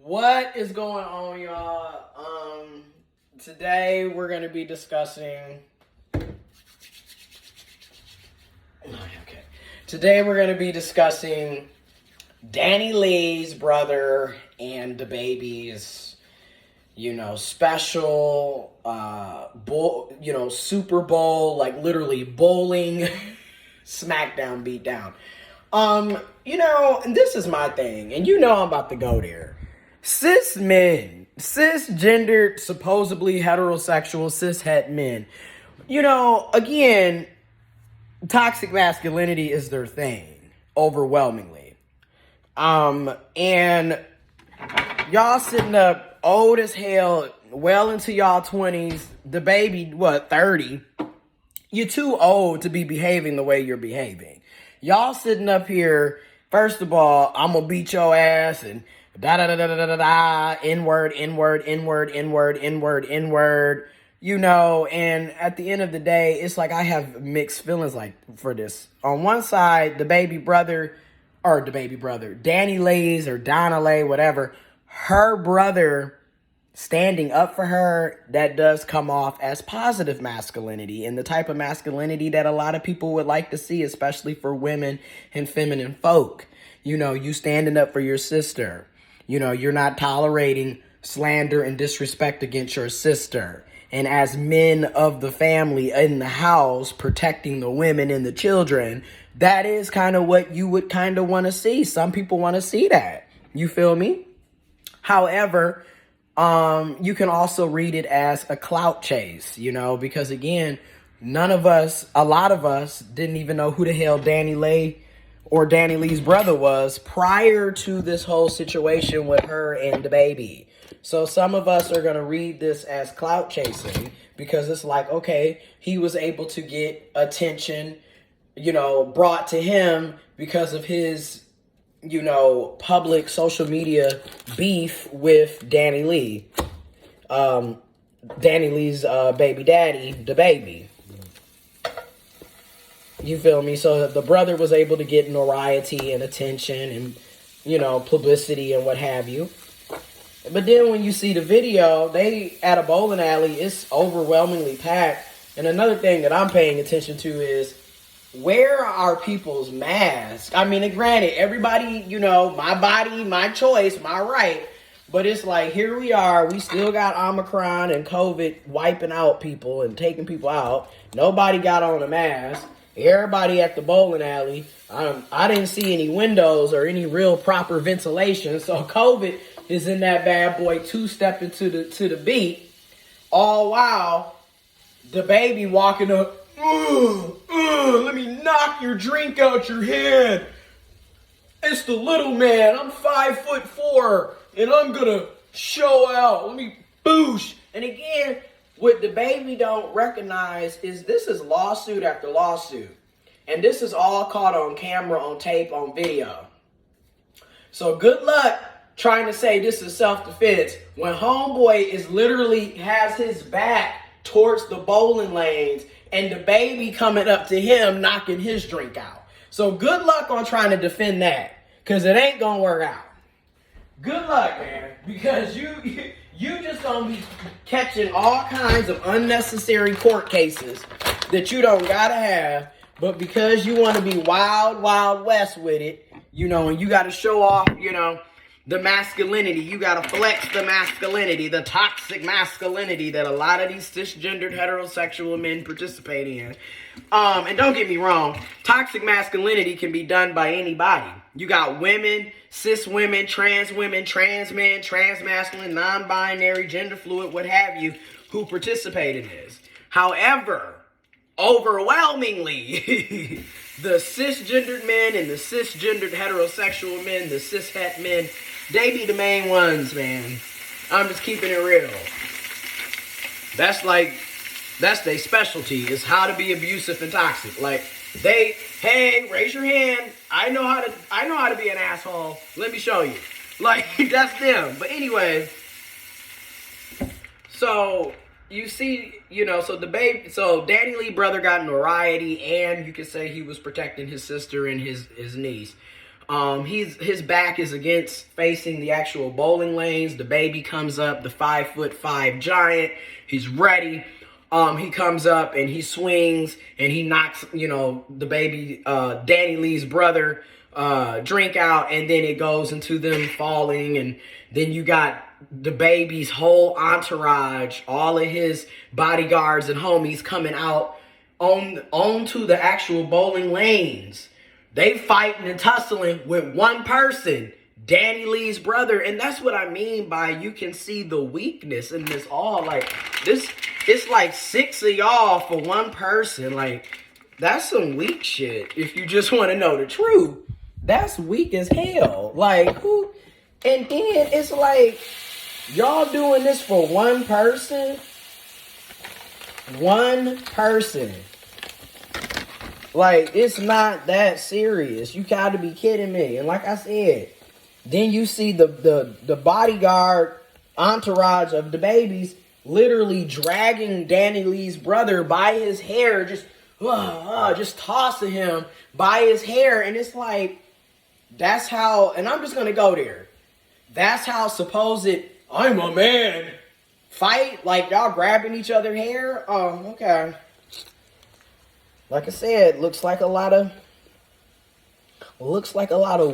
What is going on, y'all? Today we're gonna be discussing. Okay. Today we're gonna be discussing DaniLeigh's brother and DaBaby's, special, Super Bowl, like literally bowling, SmackDown beatdown. And this is my thing, and I'm about to go there. Cis men, cisgendered, supposedly heterosexual, cishet men. Again, toxic masculinity is their thing, overwhelmingly. And y'all sitting up old as hell, well into y'all 20s, DaBaby, 30? You're too old to be behaving the way you're behaving. Y'all sitting up here, first of all, I'm gonna beat your ass and da-da-da-da-da-da-da, N-word, N-word, N-word, N-word, N-word, N-word, and at the end of the day, it's like I have mixed feelings for this. On one side, DaBaby brother, DaniLeigh's or DaniLeigh, whatever, her brother standing up for her, that does come off as positive masculinity and the type of masculinity that a lot of people would like to see, especially for women and feminine folk. You standing up for your sister. You're not tolerating slander and disrespect against your sister. And as men of the family in the house, protecting the women and the children, that is kind of what you would kind of want to see. Some people want to see that. You feel me? However, you can also read it as a clout chase, because again, a lot of us didn't even know who the hell DaniLeigh or DaniLeigh's brother was prior to this whole situation with her and DaBaby. So some of us are going to read this as clout chasing because it's like, okay, he was able to get attention, brought to him because of his, public social media beef with DaniLeigh. DaniLeigh's baby daddy, DaBaby. You feel me? So the brother was able to get notoriety and attention and, publicity and what have you. But then when you see the video, they at a bowling alley, it's overwhelmingly packed. And another thing that I'm paying attention to is, where are people's masks? I mean, granted, everybody, my body, my choice, my right. But it's like, here we are. We still got Omicron and COVID wiping out people and taking people out. Nobody got on a mask. Everybody at the bowling alley. I didn't see any windows or any real proper ventilation. So COVID is in that bad boy two-stepping to the beat. All while DaBaby walking up, let me knock your drink out your head. It's the little man. I'm 5'4", and I'm gonna show out. Let me boosh. And again, what DaBaby don't recognize is this is lawsuit after lawsuit. And this is all caught on camera, on tape, on video. So good luck trying to say this is self-defense when homeboy is literally has his back towards the bowling lanes and DaBaby coming up to him knocking his drink out. So good luck on trying to defend that, because it ain't gonna work out. Good luck, man, because you just gonna be catching all kinds of unnecessary court cases that you don't gotta have, but because you want to be wild, wild west with it, and you gotta show off, the masculinity. You gotta flex the masculinity, the toxic masculinity that a lot of these cisgendered heterosexual men participate in. And don't get me wrong, toxic masculinity can be done by anybody. You got women, cis women, trans men, trans masculine, non-binary, gender fluid, what have you, who participate in this. However, overwhelmingly, the cisgendered men and the cisgendered heterosexual men, the cishet men, they be the main ones, man. I'm just keeping it real. That's their specialty, is how to be abusive and toxic. Hey, raise your hand. I know how to be an asshole. Let me show you. That's them. But anyway, so you see, so DaniLeigh brother got notoriety, and you could say he was protecting his sister and his niece. His back is against facing the actual bowling lanes. DaBaby comes up, the 5'5" giant. He's ready. He comes up and he swings and he knocks, DaBaby, DaniLeigh's brother, drink out, and then it goes into them falling, and then you got DaBaby's whole entourage, all of his bodyguards and homies coming out onto the actual bowling lanes. They fighting and tussling with one person, DaniLeigh's brother. And that's what I mean by you can see the weakness in this all. Like, this, it's like 6 of y'all for one person. Like, that's some weak shit. If you just want to know the truth, that's weak as hell. Like, who? And then it's like, y'all doing this for one person? One person. Like, it's not that serious. You gotta be kidding me. And like I said, then you see the bodyguard entourage of DaBaby's literally dragging DaniLeigh's brother by his hair, just tossing him by his hair. And it's like, that's how, and I'm just gonna go there. That's how supposed I'm a man fight, like y'all grabbing each other's hair. Oh, okay. Like I said, looks like a lot of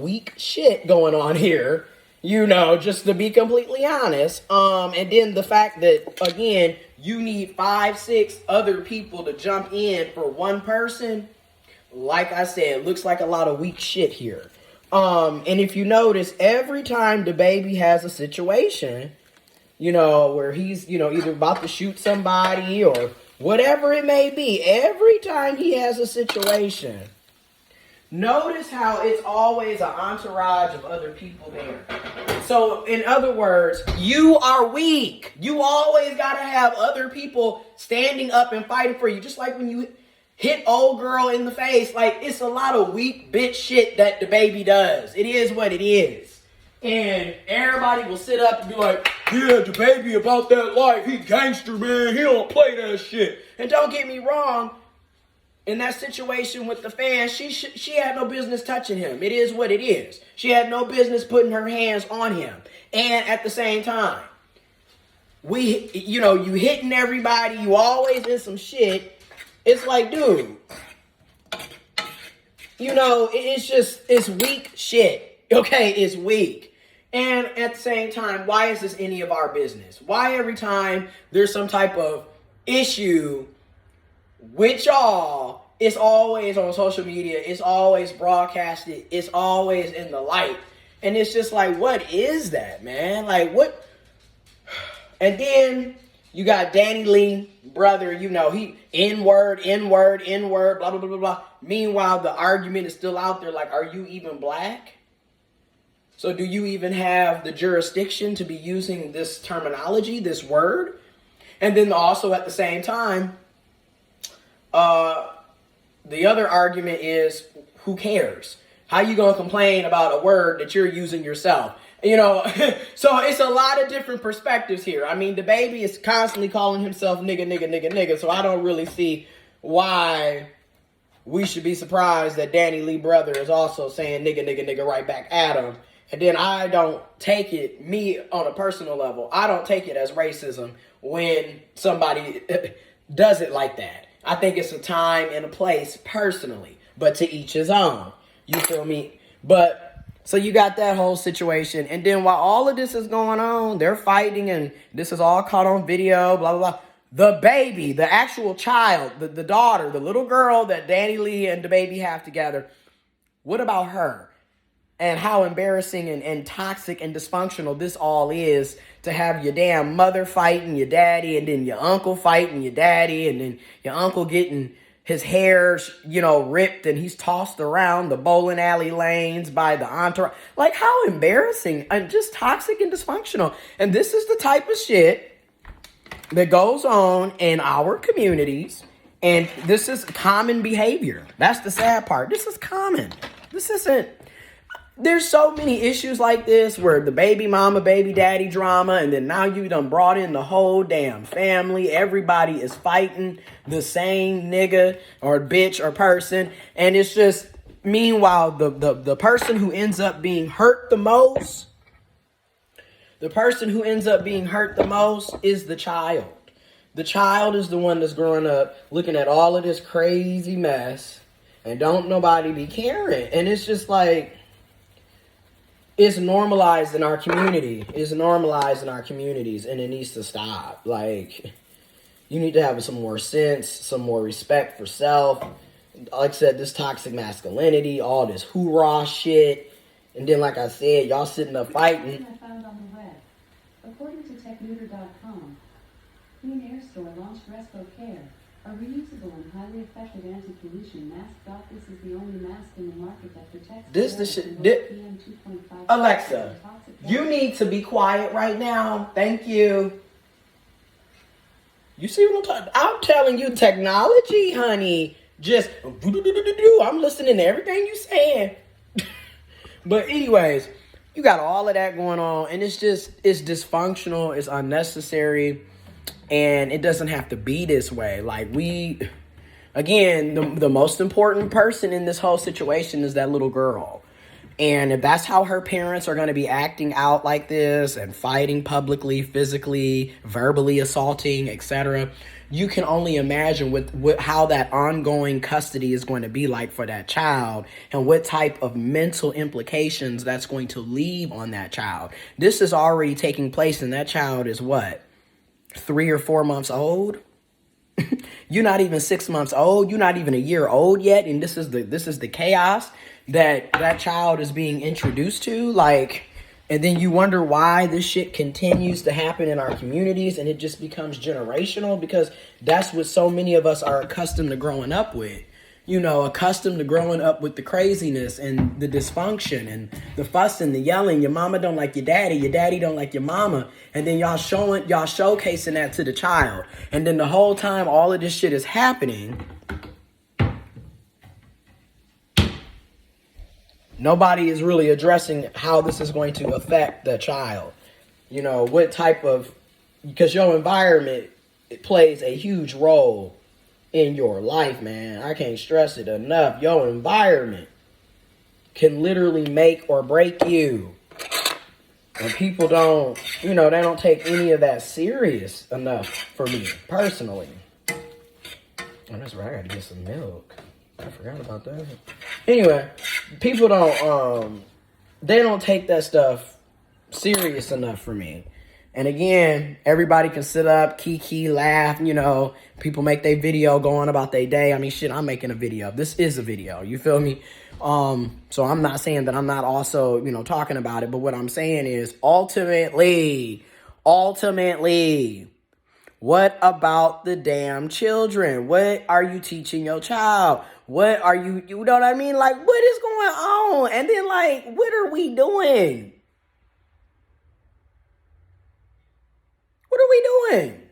weak shit going on here, just to be completely honest. And then the fact that, again, you need 5, 6 other people to jump in for one person, like I said, looks like a lot of weak shit here. And if you notice, every time DaBaby has a situation, where he's, either about to shoot somebody or whatever it may be, every time he has a situation, notice how it's always an entourage of other people there. So, in other words, you are weak. You always got to have other people standing up and fighting for you. Just like when you hit old girl in the face. Like, it's a lot of weak bitch shit that DaBaby does. It is what it is. And everybody will sit up and be like, yeah, DaBaby about that life. He gangster, man. He don't play that shit. And don't get me wrong. In that situation with the fans, she had no business touching him. It is what it is. She had no business putting her hands on him. And at the same time, you hitting everybody. You always in some shit. It's like, dude, it's weak shit. Okay, it's weak. And at the same time, why is this any of our business? Why every time there's some type of issue with y'all, it's always on social media, it's always broadcasted, it's always in the light. And it's just like, what is that, man? Like, what? And then you got DaniLeigh, brother, he N-word, blah, blah, blah, blah, blah. Meanwhile, the argument is still out there, like, are you even black? So do you even have the jurisdiction to be using this terminology, this word? And then also at the same time, the other argument is, who cares? How you gonna complain about a word that you're using yourself? So it's a lot of different perspectives here. I mean, DaBaby is constantly calling himself nigga. So I don't really see why we should be surprised that DaniLeigh's brother is also saying nigga right back at him. And then I don't take it, me on a personal level, I don't take it as racism when somebody does it like that. I think it's a time and a place personally, but to each his own. You feel me? But so you got that whole situation. And then while all of this is going on, they're fighting and this is all caught on video, blah, blah, blah. The baby, the actual child, the daughter, the little girl that DaniLeigh and DaBaby have together, what about her? And how embarrassing and toxic and dysfunctional this all is to have your damn mother fighting your daddy and then your uncle fighting your daddy and then your uncle getting his hair, ripped and he's tossed around the bowling alley lanes by the entourage. Like, how embarrassing and just toxic and dysfunctional. And this is the type of shit that goes on in our communities. And this is common behavior. That's the sad part. This is common. This isn't... There's so many issues like this where the baby mama, baby daddy drama, and then now you done brought in the whole damn family. Everybody is fighting the same nigga or bitch or person. And it's just, Meanwhile, the person who ends up being hurt the most, is the child. The child is the one that's growing up looking at all of this crazy mess and don't nobody be caring. And it's just like, it's normalized in our community. It's normalized in our communities, and it needs to stop. Like, you need to have some more sense, some more respect for self. Like I said, this toxic masculinity, all this hoorah shit. And then, like I said, y'all sitting up fighting. I found on the web. According to techneuter.com, Clean Air Store launched Respo Care, a reusable and highly effective anti-pollution mask. This is the only mask in the market that protects. This the shit. Alexa, you need to be quiet right now. Thank you. You see what I'm talking? I'm telling you, technology, honey. Just I'm listening to everything you saying. But anyways, you got all of that going on, and it's dysfunctional, it's unnecessary, and it doesn't have to be this way. Like, the most important person in this whole situation is that little girl. And if that's how her parents are going to be acting out like this and fighting publicly, physically, verbally assaulting, etc., you can only imagine with how that ongoing custody is going to be like for that child and what type of mental implications that's going to leave on that child. This is already taking place, and that child is what? 3 or 4 months old? You're not even 6 months old. You're not even a year old yet. And this is the chaos that child is being introduced to. Like, and then you wonder why this shit continues to happen in our communities, and it just becomes generational, because that's what so many of us are accustomed to growing up with. You know, accustomed to growing up with the craziness and the dysfunction and the fussing, the yelling. Your mama don't like your daddy don't like your mama. And then y'all showcasing that to the child. And then the whole time all of this shit is happening, nobody is really addressing how this is going to affect the child. You know, what type of, because your environment, it plays a huge role in your life, man. I can't stress it enough. Your environment can literally make or break you. And people don't, they don't take any of that serious enough for me, personally. Oh, that's right. I gotta get some milk. I forgot about that. Anyway, people they don't take that stuff serious enough for me. And again, everybody can sit up, kiki, laugh, people make their video going about their day. I mean, shit, I'm making a video. This is a video. You feel me? So I'm not saying that I'm not also, talking about it. But what I'm saying is ultimately, what about the damn children? What are you teaching your child? What are you know what I mean? Like, what is going on? And then, like, what are we doing? What are we doing?